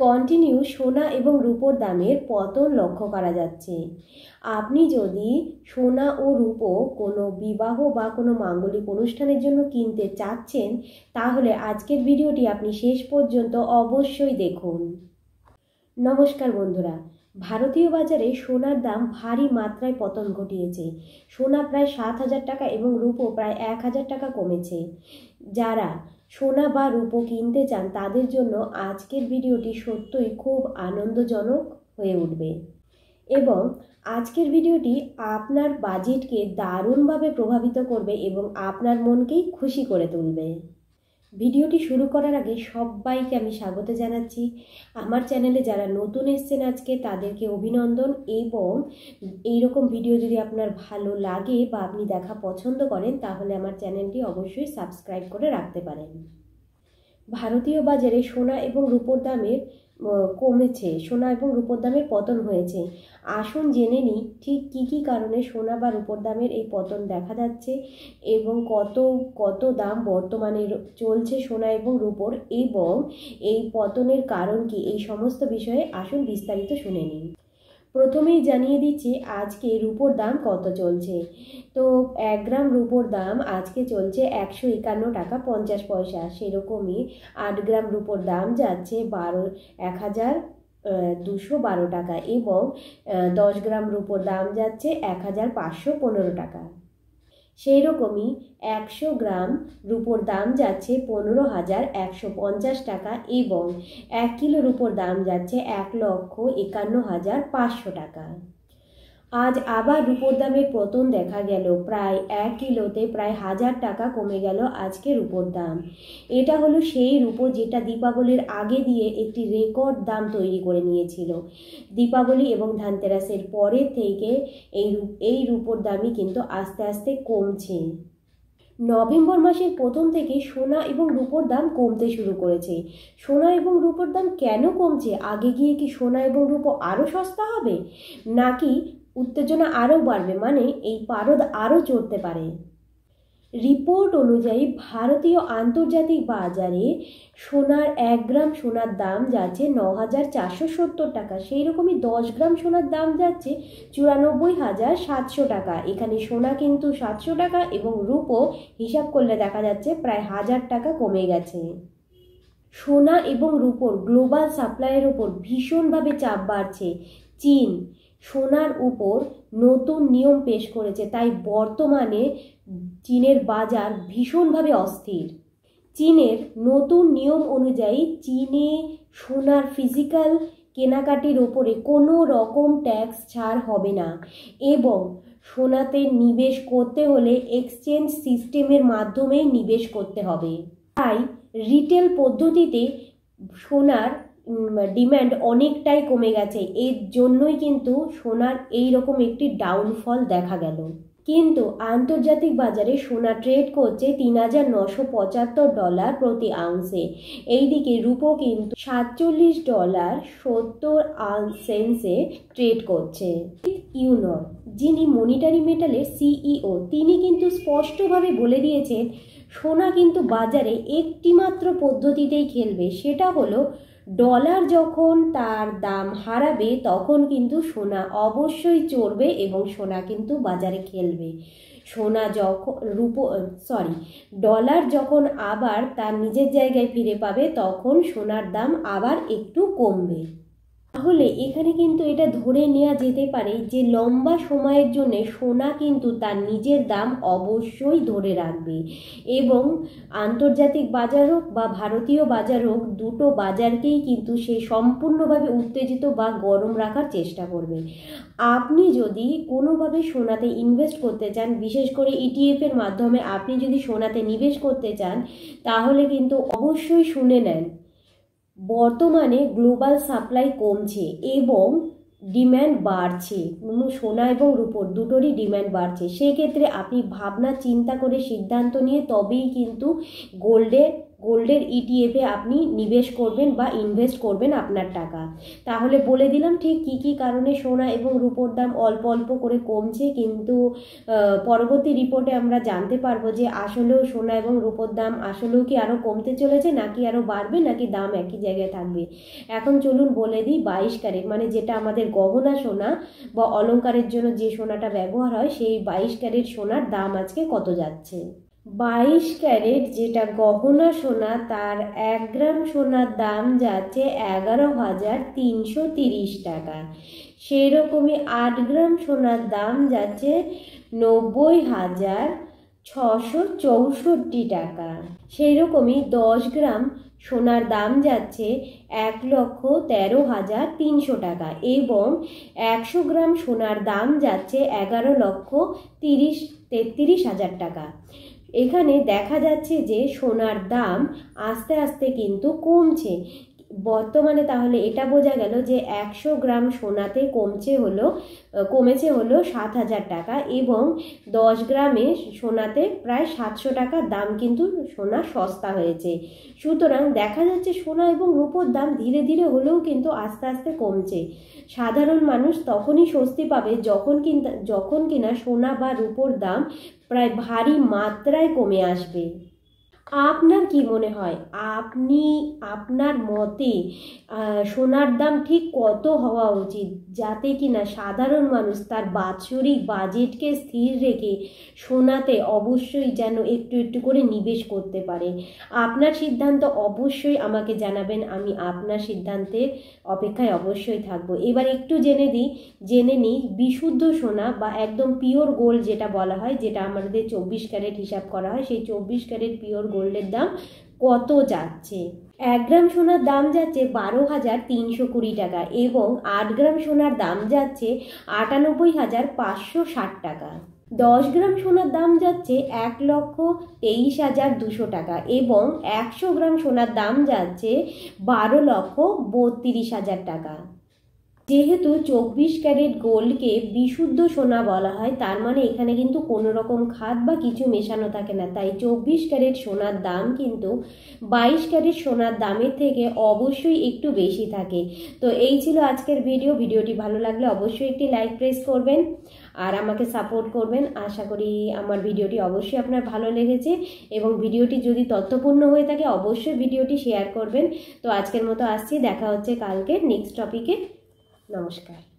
Continue সোনা এবং রূপোর দামের পতন লক্ষ্য করা যাচ্ছে। আপনি যদি সোনা ও রূপো কোনো বিবাহ বা কোনো মাঙ্গলিক অনুষ্ঠানের জন্য কিনতে চাচ্ছেন, তাহলে আজকের ভিডিওটি আপনি শেষ পর্যন্ত অবশ্যই দেখুন। নমস্কার বন্ধুরা, ভারতীয় বাজারে সোনার দাম ভারী মাত্রায় পতন ঘটিয়েছে। সোনা প্রায় 7,000 টাকা এবং রূপো প্রায় 1,000 টাকা কমেছে। যারা সোনা বা রূপো কিনতে চান তাদের জন্য আজকের ভিডিওটি সত্যই খুব আনন্দজনক হয়ে উঠবে এবং আজকের ভিডিওটি আপনার বাজেটকে দারুণভাবে প্রভাবিত করবে এবং আপনার মনকেই খুশি করে তুলবে। ভিডিওটি শুরু করার আগে সবাইকে আমি স্বাগত জানাচ্ছি। আমার চ্যানেলে যারা নতুন এসেছেন আজকে তাদেরকে অভিনন্দন, এবং এইরকম ভিডিও যদি আপনার ভালো লাগে বা আপনি দেখা পছন্দ করেন তাহলে আমার চ্যানেলটি অবশ্যই সাবস্ক্রাইব করে রাখতে পারেন। ভারতীয় বাজারে সোনা এবং রূপোর দামের কমেছে, সোনা এবং রূপোর দামের পতন হয়েছে। আসুন জেনে নিই ঠিক কী কী কারণে সোনা বা রূপোর দামের এই পতন দেখা যাচ্ছে এবং কত দাম বর্তমানে চলছে সোনা এবং রূপোর, এবং এই পতনের কারণ কি, এই সমস্ত বিষয়ে আসুন বিস্তারিত শুনে নিন। প্রথমেই জানিয়ে দিচ্ছি আজকে রূপোর দাম কত চলছে। তো 1 গ্রাম রূপোর দাম আজকে চলছে 151 টাকা 50 পয়সা। সেরকমই 8 গ্রাম রূপোর দাম যাচ্ছে 1,212 টাকা এবং 10 গ্রাম রূপোর দাম যাচ্ছে 1,515 টাকা। সেই রকমই 100 গ্রাম রূপোর দাম যাচ্ছে 15,150 টাকা এবং 1 কিলো রূপোর দাম যাচ্ছে 1,51,500 টাকা। আজ আবার রূপোর দামের পতন দেখা গেল, প্রায় 1 কিলোতে প্রায় 1,000 টাকা কমে গেল আজকে রূপোর দাম। এটা হলো সেই রূপো যেটা দীপাবলির আগে দিয়ে একটি রেকর্ড দাম তৈরি করে নিয়েছিল। দীপাবলি এবং ধানতেরাসের পরের থেকে এই রূপোর দামই কিন্তু আস্তে আস্তে কমছে। নভেম্বর মাসের প্রথম থেকে সোনা এবং রূপোর দাম কমতে শুরু করেছে। সোনা এবং রূপোর দাম কেন কমছে? আগে গিয়ে কি সোনা এবং রূপো আরও সস্তা হবে, নাকি উত্তেজনা আরও বাড়বে, মানে এই পারদ আরও চড়তে পারে? রিপোর্ট অনুযায়ী ভারতীয় আন্তর্জাতিক বাজারে সোনার 1 গ্রাম সোনার দাম যাচ্ছে 9,470 টাকা। সেই রকমই 10 গ্রাম সোনার দাম যাচ্ছে 94,700 টাকা। এখানে সোনা কিন্তু 700 টাকা এবং রূপো হিসাব করলে দেখা যাচ্ছে প্রায় 1,000 টাকা কমে গেছে। সোনা এবং রূপোর গ্লোবাল সাপ্লাইয়ের উপর ভীষণভাবে চাপ বাড়ছে। চীন সোনার উপর নতুন নিয়ম পেশ করেছে, তাই বর্তমানে চীনের বাজার ভীষণভাবে অস্থির। চীনের নতুন নিয়ম অনুযায়ী চীনে সোনার ফিজিক্যাল কেনাকাটির ওপরে কোনো রকম ট্যাক্স ছাড় হবে না এবং সোনাতে নিবেশ করতে হলে এক্সচেঞ্জ সিস্টেমের মাধ্যমেই নিবেশ করতে হবে। তাই রিটেল পদ্ধতিতে সোনার ডিম্যান্ড অনেকটাই কমে গেছে। এর জন্যই কিন্তু সোনার এই রকম একটি ডাউনফল দেখা গেল। কিন্তু আন্তর্জাতিক বাজারে সোনা ট্রেড করছে $3,975 প্রতি আউন্সে। এইদিকে রূপো কিন্তু $47.70 ট্রেড করছে। ইউনর, যিনি মনিটারি মেটালের সিইও, তিনি কিন্তু স্পষ্টভাবে বলে দিয়েছেন সোনা কিন্তু বাজারে একটি মাত্র পদ্ধতিতেই খেলবে, সেটা হলো ডলার যখন তার দাম হারাবে তখন কিন্তু সোনা অবশ্যই চড়বে এবং সোনা কিন্তু বাজারে খেলবে। ডলার যখন আবার তার নিজের জায়গায় ফিরে পাবে তখন সোনার দাম আবার একটু কমবে। তাহলে এখানে কিন্তু এটা ধরে নেওয়া যেতে পারে যে লম্বা সময়ের জন্য সোনা কিন্তু তার নিজের দাম অবশ্যই ধরে রাখবে এবং আন্তর্জাতিক বাজার হোক বা ভারতীয় বাজার হোক, দুটো বাজারকেই কিন্তু সে সম্পূর্ণভাবে উত্তেজিত বা গরম রাখার চেষ্টা করবে। আপনি যদি কোনোভাবে সোনাতে ইনভেস্ট করতে চান, বিশেষ করে ইটিএফের মাধ্যমে আপনি যদি সোনাতে নিবেশ করতে চান, তাহলে কিন্তু অবশ্যই শুনে নেন, বর্তমানে গ্লোবাল সাপ্লাই কমছে এবং ডিম্যান্ড বাড়ছে। সোনা এবং রূপোর দুটোরই ডিম্যান্ড বাড়ছে। সেক্ষেত্রে আপনি ভাবনা চিন্তা করে সিদ্ধান্ত নিয়ে তবেই কিন্তু গোল্ডের ইটিএফে আপনি নিবেশ করবেন বা ইনভেস্ট করবেন আপনার টাকা। তাহলে বলে দিলাম ঠিক কী কী কারণে সোনা এবং রূপোর দাম অল্প অল্প করে কমছে, কিন্তু পরবর্তী রিপোর্টে আমরা জানতে পারবো যে আসলেও সোনা এবং রূপোর দাম আসলেও কি আরও কমতে চলেছে, নাকি আরও বাড়বে, নাকি দাম একই জায়গায় থাকবে। এখন চলুন বলে দিই 22 ক্যারেট মানে যেটা আমাদের গহনা সোনা বা অলংকারের জন্য যে সোনাটা ব্যবহার হয়, সেই 22 ক্যারেট সোনার দাম আজকে কত যাচ্ছে। 22 ক্যারেট যেটা গহনা সোনা, তার 1 গ্রাম সোনার দাম যাচ্ছে 11,330 টাকা। সেই রকমই 8 গ্রাম সোনার দাম যাচ্ছে 90,664 টাকা। সেই রকমই 10 গ্রাম সোনার দাম যাচ্ছে 1,13,300 টাকা এবং 100 গ্রাম সোনার দাম যাচ্ছে 11,33,000 টাকা। এখানে দেখা যাচ্ছে যে সোনার দাম আস্তে আস্তে কিন্তু কমছে বর্তমানে। তাহলে এটা বোঝা গেল যে 100 গ্রাম সোনাতে কমেছে হলো 7,000 টাকা এবং 10 গ্রামে সোনাতে প্রায় 700 টাকা দাম কিন্তু সোনা সস্তা হয়েছে। সুতরাং দেখা যাচ্ছে সোনা এবং রূপোর দাম ধীরে ধীরে হলেও কিন্তু আস্তে আস্তে কমছে। সাধারণ মানুষ তখনই স্বস্তি পাবে যখন কিনা সোনা বা রূপোর দাম প্রায় ভারী মাত্রায় কমে আসবে। আপনার কি মনে হয়, আপনার মতে সোনার দাম ঠিক কত হওয়া উচিত যাতে কিনা সাধারণ মানুষ তার বাৎসরিক বাজেটকে স্থির রেখে সোনাতে অবশ্যই যেন একটু একটু করে নিবেশ করতে পারে? আপনার সিদ্ধান্ত অবশ্যই আমাকে জানাবেন, আমি আপনার সিদ্ধান্তের অপেক্ষায় অবশ্যই থাকব। এবার একটু জেনে নিই বিশুদ্ধ সোনা বা একদম পিওর গোল্ড যেটা বলা হয়, যেটা আমাদের 24 ক্যারেট হিসাব করা হয়, সেই 24 ক্যারেট পিওর গোল্ডের দাম কত যাচ্ছে। 1 গ্রাম সোনার দাম যাচ্ছে 12,320 টাকা এবং 8 গ্রাম সোনার দাম যাচ্ছে 98,560 টাকা। 10 গ্রাম সোনার দাম যাচ্ছে 1,23,200 টাকা এবং 100 গ্রাম সোনার দাম যাচ্ছে 12,32,000 টাকা। যেহেতু 24 ক্যারেট গোল্ডকে বিশুদ্ধ সোনা বলা হয়, তার মানে এখানে কিন্তু কোনো রকম খাদ বা কিছু মেশানো থাকে না, তাই 24 ক্যারেট সোনার দাম কিন্তু 22 ক্যারেট সোনার দামের থেকে অবশ্যই একটু বেশি থাকে। তো এই ছিল আজকের ভিডিওটি ভালো লাগলে অবশ্যই একটি লাইক প্রেস করবেন আর আমাকে সাপোর্ট করবেন। আশা করি আমার ভিডিওটি অবশ্যই আপনার ভালো লেগেছে এবং ভিডিওটি যদি তথ্যপূর্ণ হয়ে থাকে অবশ্যই ভিডিওটি শেয়ার করবেন। তো আজকের মতো আসছি, দেখা হচ্ছে কালকে নেক্সট টপিকে। নমস্কার।